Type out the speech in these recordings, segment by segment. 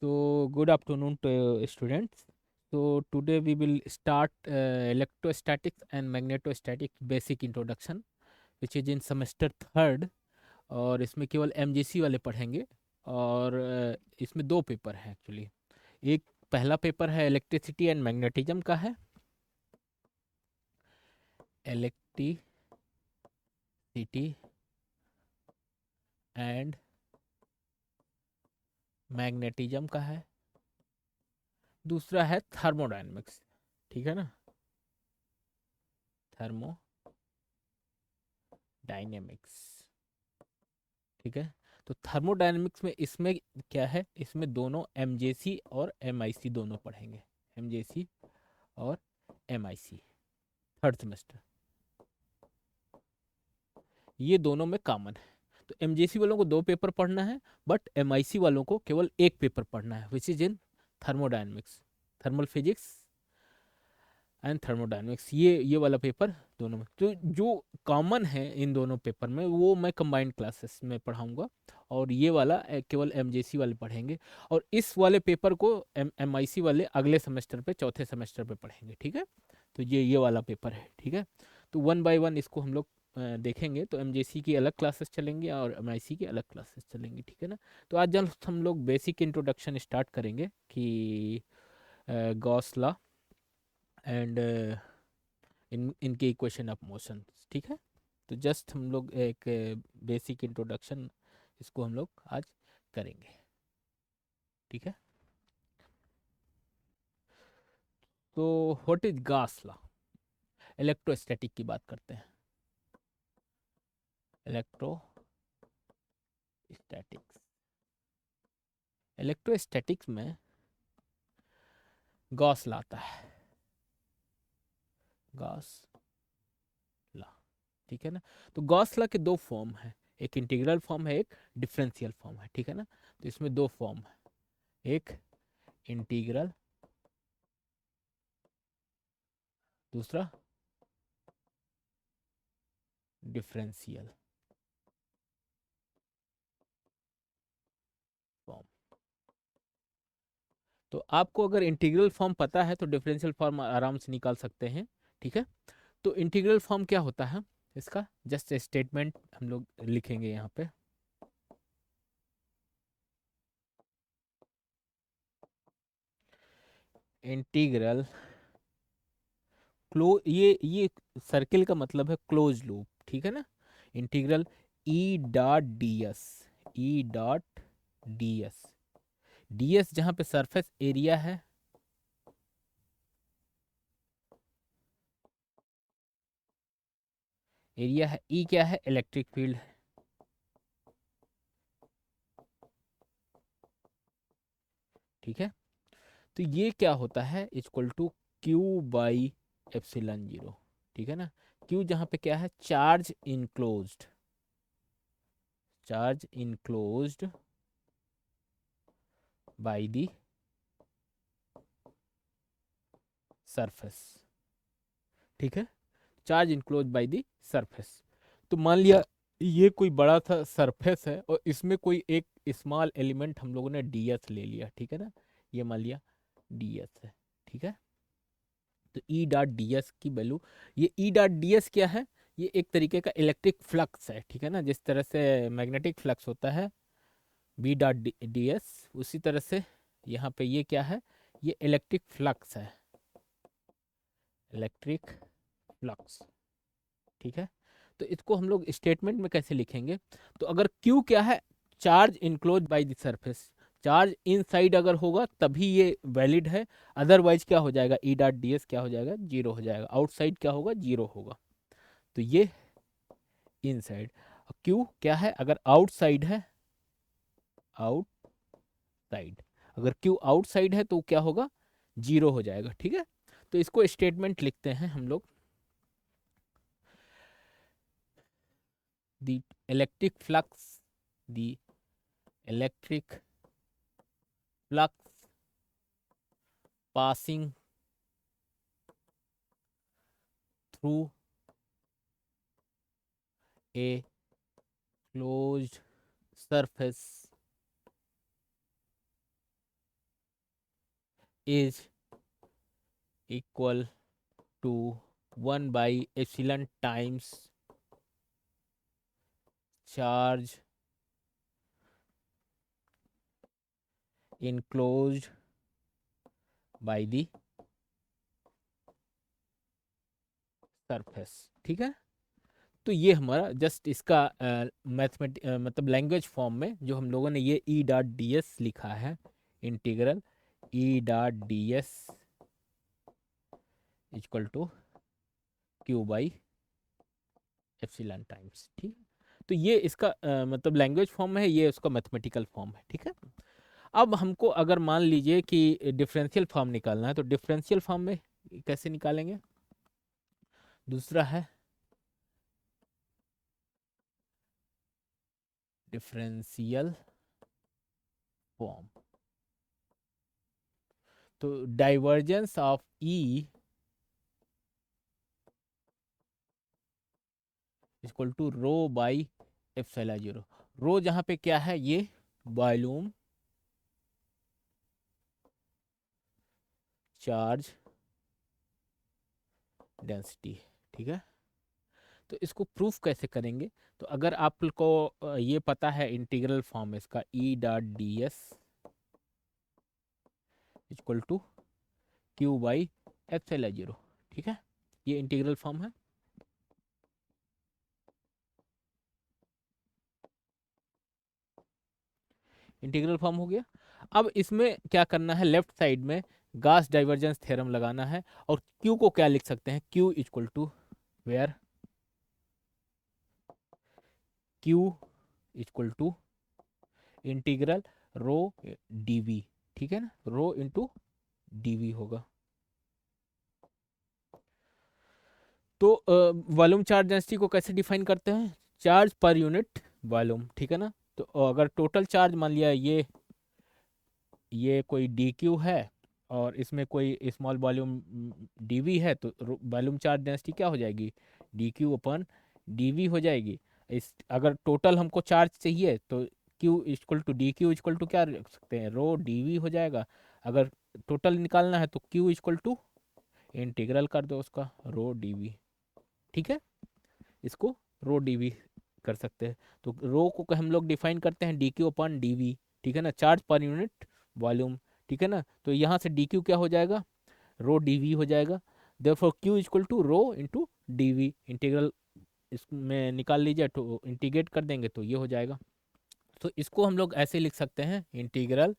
So, good afternoon to students. So, today we will start electrostatics and magnetostatics basic introduction, which is in semester third. और इसमें केवल MGC वाले पढ़ेंगे। और इसमें दो पेपर हैं एक्चुअली। एक पहला पेपर है इलेक्ट्रिसिटी एंड मैग्नेटिज्म का है। इलेक्ट्रिसिटी एंड मैग्नेटिज्म का है। दूसरा है थर्मोडायनेमिक्स। ठीक है ना, थर्मोडायनेमिक्स। ठीक है। तो थर्मोडायनेमिक्स में इसमें क्या है, इसमें दोनों एमजेसी और एमआईसी दोनों पढ़ेंगे। एमजेसी और एमआईसी थर्ड सेमेस्टर, ये दोनों में कॉमन है। तो एमजेसी वालों को दो पेपर पढ़ना है, बट एमआईसी वालों को केवल एक पेपर पढ़ना है, which is in thermodynamics, thermal physics and thermodynamics. ये वाला पेपर दोनों में। तो जो कॉमन है इन दोनों पेपर में वो मैं कंबाइंड क्लासेस में पढ़ाऊंगा, और ये वाला केवल एमजेसी वाले पढ़ेंगे। और इस वाले पेपर को एमआईसी वाले अगले सेमेस्टर पे, चौथे सेमेस्टर पे पढ़ेंगे। ठीक है। तो ये वाला पेपर है। ठीक है। तो वन बाय वन इसको हम लोग देखेंगे। तो एमजेसी की अलग क्लासेस चलेंगे और एमआईसी की अलग क्लासेस चलेंगी। ठीक है ना। तो आज जब हम लोग बेसिक इंट्रोडक्शन स्टार्ट करेंगे कि गॉस लॉ एंड इनके इक्वेशन ऑफ मोशन। ठीक है। तो जस्ट हम लोग एक बेसिक इंट्रोडक्शन इसको हम लोग आज करेंगे। ठीक है। तो what is Gauss law? Electrostatic की बात करते हैं। इलेक्ट्रोस्टैटिक्स, इलेक्ट्रोस्टैटिक्स में गॉस लॉ आता है। Gauss law. ठीक है ना। तो गॉस लॉ के दो फॉर्म है, एक इंटीग्रल फॉर्म है, एक डिफरेंशियल फॉर्म है। ठीक है ना। तो इसमें दो फॉर्म है, एक इंटीग्रल, दूसरा डिफरेंशियल फॉर्म। तो आपको अगर इंटीग्रल फॉर्म पता है तो डिफरेंशियल फॉर्म आराम से निकाल सकते हैं। ठीक है। तो इंटीग्रल फॉर्म क्या होता है, इसका जस्ट स्टेटमेंट हम लोग लिखेंगे यहाँ पे। इंटीग्रल ये सर्किल का मतलब है क्लोज लूप। ठीक है ना। Integral E dot D S, ई dot D S, D S जहाँ पे सरफेस एरिया है, एरिया है, ई क्या है, इलेक्ट्रिक फील्ड है। ठीक है। तो ये क्या होता है, equal to Q by epsilon zero. ठीक है ना। क्यू जहाँ पे क्या है, charge enclosed, charge enclosed by the surface. ठीक है। Charge enclose by the surface. तो मान लिया ये कोई बड़ा सा सरफेस है और इसमें कोई एक स्मॉल एलिमेंट हम लोगों ने ds ले लिया। ठीक है ना। ये मान लिया ds है। ठीक है। तो ई डॉट डी एस की वैल्यू, ये ई डॉट डी एस क्या है, ये एक तरीके का इलेक्ट्रिक फ्लक्स है। ठीक है ना। जिस तरह से मैग्नेटिक फ्लक्स होता है बी डॉट डी एस, उसी तरह से यहाँ पे ये क्या है, ये इलेक्ट्रिक फ्लक्स है, इलेक्ट्रिक फ्लक्स। ठीक है। तो इसको हम लोग स्टेटमेंट में कैसे लिखेंगे, तो अगर Q क्या है, charge enclose by the surface, charge inside अगर होगा तभी ये वैलिड है, अदरवाइज क्या हो जाएगा, ई डॉट डी एस क्या हो जाएगा, जीरो हो जाएगा, आउटसाइड क्या होगा, जीरो होगा। तो ये इनसाइड, Q क्या है, अगर आउटसाइड है, आउटसाइड, अगर Q आउटसाइड है तो क्या होगा, जीरो हो जाएगा। ठीक है। तो इसको स्टेटमेंट लिखते हैं हम लोग। The electric flux, the electric flux passing through a closed surface is equal to 1/epsilon times charge enclosed by the surface। ठीक है, तो ये हमारा जस्ट इसका मैथमेट मतलब लैंग्वेज फॉर्म में जो हम लोगों ने ये ई डॉट डी एस लिखा है, integral E dot D S equal to Q by epsilon times. ठीक है, तो ये इसका मतलब लैंग्वेज फॉर्म है, ये उसका मैथमेटिकल फॉर्म है। ठीक है, अब हमको अगर मान लीजिए कि डिफरेंशियल फॉर्म निकालना है, तो डिफरेंशियल फॉर्म में कैसे निकालेंगे? दूसरा है डिफरेंशियल फॉर्म, तो divergence of E equal to rho by epsilon zero. Rho जहाँ पे क्या है, ये वॉल्यूम चार्ज डेंसिटी। ठीक है, तो इसको प्रूफ कैसे करेंगे? तो अगर आपको ये पता है इंटीग्रल फॉर्म इसका E dot D S equal to Q by epsilon zero. ठीक है, ये इंटीग्रल फॉर्म है। इंटीग्रल फॉर्म हो गया। अब इसमें क्या करना है, लेफ्ट साइड में गॉस डाइवर्जेंस थ्योरम लगाना है, और क्यू को क्या लिख सकते हैं, Q equal to where Q equal to integral rho D V. ठीक है ना, रो इंटू डीवी होगा। तो वॉल्यूम चार्ज डेंसिटी को कैसे डिफाइन करते हैं? Charge per unit volume. ठीक है ना, तो अगर टोटल चार्ज मान लिया ये कोई डी क्यू है और इसमें कोई स्मॉल वॉल्यूम डी वी है, तो वॉल्यूम चार्ज डेंसिटी क्या हो जाएगी, D Q upon D V हो जाएगी। इस अगर टोटल हमको चार्ज चाहिए तो Q equal to D Q equal to क्या रख सकते हैं, रो डी वी हो जाएगा। अगर टोटल निकालना है तो क्यू इक्वल टू इंटीग्रल कर दो उसका रो डी वी। ठीक है, इसको रो डी वी कर सकते हैं। तो रो को हम लोग डिफाइन करते हैं D Q upon D V. ठीक है ना, चार्ज पर यूनिट वॉल्यूम। ठीक है ना, तो यहाँ से डी क्यू क्या हो जाएगा, रो डी वी हो जाएगा। Therefore Q equal to rho into D V. Integral इसमें निकाल लीजिए, तो इंटीग्रेट कर देंगे तो ये हो जाएगा। तो इसको हम लोग ऐसे लिख सकते हैं, integral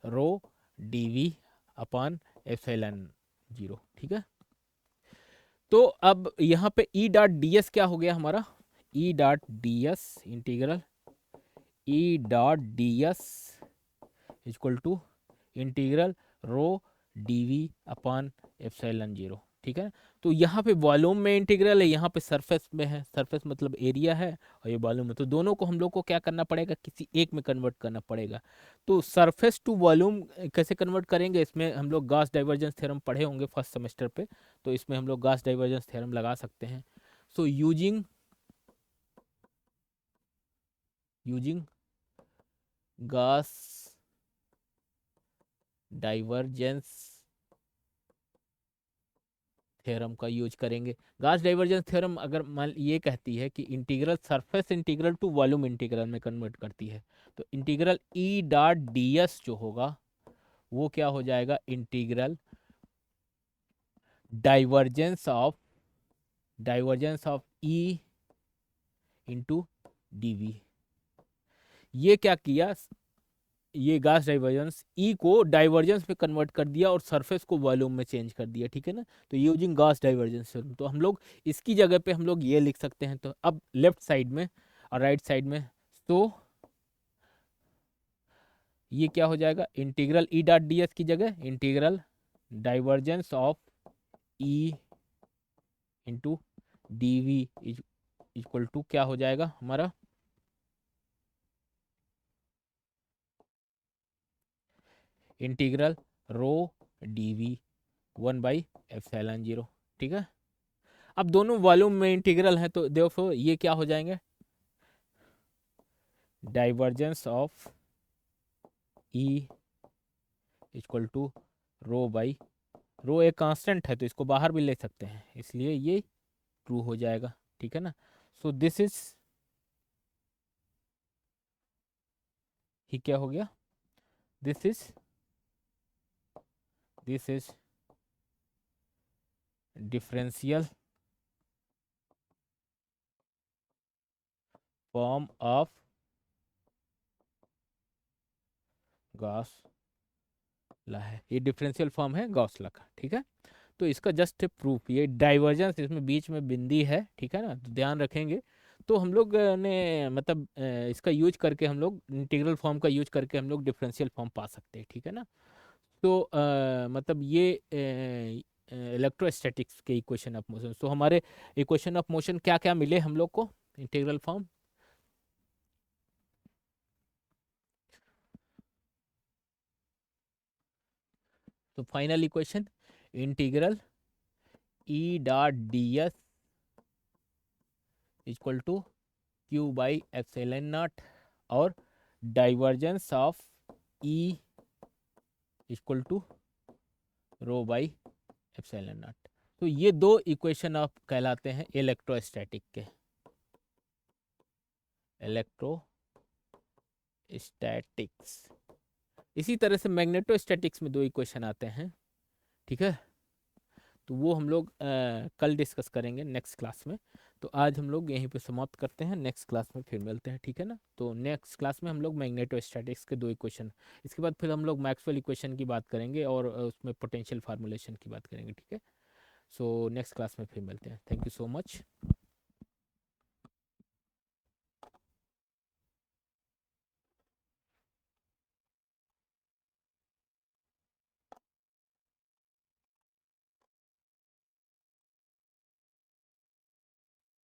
rho D V upon epsilon zero. ठीक है, तो अब यहाँ पे ई डॉट डी एस क्या हो गया हमारा, E dot D S integral E dot D S equal to integral rho D V upon epsilon zero. ठीक है, तो यहाँ पे वॉल्यूम में इंटीग्रल है, यहाँ पे सरफेस में है, सरफेस मतलब एरिया है, और ये वॉल्यूम है, तो दोनों को हम लोग को क्या करना पड़ेगा, किसी एक में कन्वर्ट करना पड़ेगा। तो सरफेस टू वॉल्यूम कैसे कन्वर्ट करेंगे, इसमें हम लोग गॉस डाइवर्जेंस थ्योरम पढ़े होंगे फर्स्ट सेमेस्टर पे, तो इसमें हम लोग गॉस डाइवर्जेंस थ्योरम लगा सकते हैं। So using Gauss divergence theorem का यूज करेंगे। गॉस डाइवर्जेंस थ्योरम अगर मान ये कहती है कि integral surface integral to volume integral में कन्वर्ट करती है, तो integral E dot D S जो होगा वो क्या हो जाएगा, integral divergence of E into D V. ये क्या किया, ये गॉस डाइवर्जेंस ई को डाइवर्जेंस में कन्वर्ट कर दिया और सरफेस को वॉल्यूम में चेंज कर दिया। ठीक है ना, तो यूजिंग गॉस डाइवर्जेंस थ्योरम, तो हम लोग इसकी जगह पे हम लोग ये लिख सकते हैं। तो अब लेफ्ट साइड में और राइट साइड में, तो ये क्या हो जाएगा, integral E dot D S की जगह integral divergence of E into D V equal to क्या हो जाएगा हमारा, integral rho D V one by epsilon zero. ठीक है, अब दोनों वॉल्यूम में इंटीग्रल है, तो देखो ये क्या हो जाएंगे, divergence of E equal to rho by, rho एक कांस्टेंट है तो इसको बाहर भी ले सकते हैं, इसलिए ये ट्रू हो जाएगा, ठीक है ना। सो दिस इज, ही क्या हो गया, this is differential form of Gauss law है, ये डिफरेंशियल फॉर्म है गॉस ला का, ठीक है। तो इसका जस्ट प्रूफ, ये डाइवर्जेंस इसमें बीच में बिंदी है, ठीक है ना, तो ध्यान रखेंगे। तो हम लोग ने मतलब इसका यूज करके हम लोग इंटीग्रल फॉर्म का यूज करके हम लोग डिफरेंशियल फॉर्म पा सकते हैं, ठीक है ना। तो मतलब ये इलेक्ट्रोस्टैटिक्स के इक्वेशन ऑफ मोशन, तो हमारे इक्वेशन ऑफ मोशन क्या क्या मिले हम लोग को, इंटीग्रल फॉर्म। तो final equation, integral E dot D S equal to Q by epsilon naught, और divergence of E equal to rho by epsilon naught. तो ये दो इक्वेशन आप कहलाते हैं इलेक्ट्रोस्टैटिक के, इलेक्ट्रोस्टैटिक्स। इसी तरह से मैग्नेटोस्टैटिक्स में दो इक्वेशन आते हैं, ठीक है। तो वो हम लोग कल डिस्कस करेंगे नेक्स्ट क्लास में। तो आज हम लोग यहीं पे समाप्त करते हैं, नेक्स्ट क्लास में फिर मिलते हैं, ठीक है ना। तो नेक्स्ट क्लास में हम लोग मैग्नेटोस्टैटिक्स के दो इक्वेशन, इसके बाद फिर हम लोग मैक्सवेल इक्वेशन की बात करेंगे और उसमें पोटेंशियल फार्मूलेशन की बात करेंगे, ठीक है। सो नेक्स्ट क्लास में फिर मिलते हैं, थैंक यू सो मच।